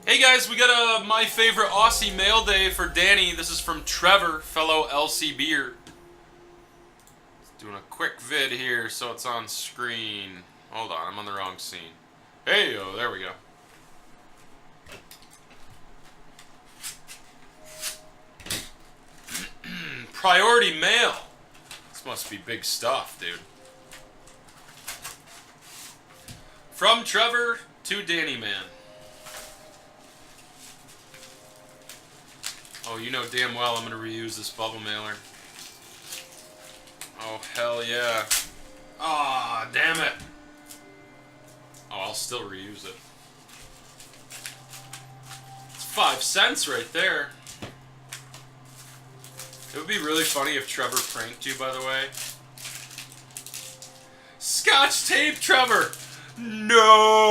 Hey guys, we got a my favorite Aussie mail day for Danny. This is from Trevor, fellow LCBer. Doing a quick vid here so it's on screen. Hold on, I'm on the wrong scene. Hey, oh, there we go. Priority mail. This must be big stuff, dude. From Trevor to Danny, man. Oh, you know damn well I'm going to reuse this bubble mailer. Oh, hell yeah. Ah, damn it. Oh, I'll still reuse it. It's 5 cents right there. It would be really funny if Trevor pranked you, by the way. Scotch tape, Trevor! No!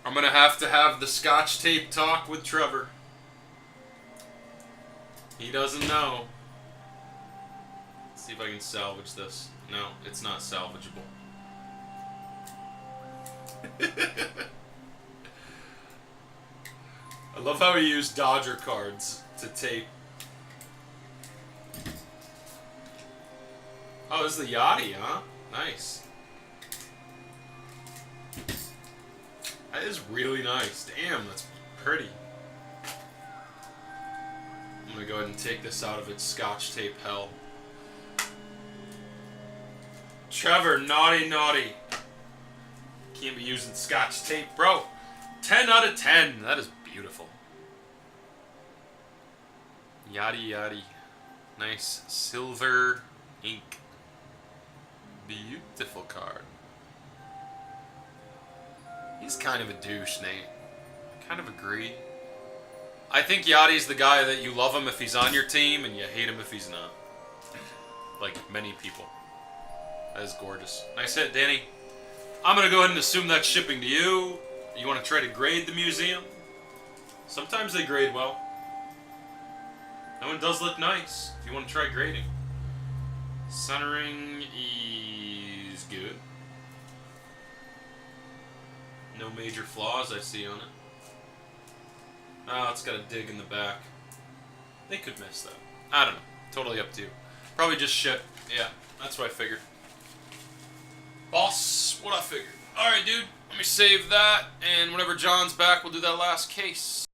I'm gonna have to have the Scotch tape talk with Trevor. He doesn't know. Let's see if I can salvage this. No, it's not salvageable. I love how he used Dodger cards to tape. Oh, this is the Yadier, huh? Nice. That is really nice. Damn, that's pretty. I'm gonna go ahead and take this out of its Scotch tape hell. Trevor, naughty, naughty. Can't be using Scotch tape, bro. 10 out of 10. That is beautiful. Yadi yadi. Nice silver ink. Beautiful card. He's kind of a douche, Nate. I kind of agree. I think Yadi's the guy that you love him if he's on your team and you hate him if he's not. Like many people. That is gorgeous. Nice hit, Danny. I'm going to go ahead and assume that's shipping to you. You want to try to grade the museum? Sometimes they grade well. That one does look nice if you want to try grading. Centering is good. No major flaws I see on it. Oh, it's got a dig in the back. They could miss that. I don't know. Totally up to you. Probably just shit. Yeah, that's what I figured. Boss, what I figured. Alright, dude. Let me save that, and whenever John's back, we'll do that last case.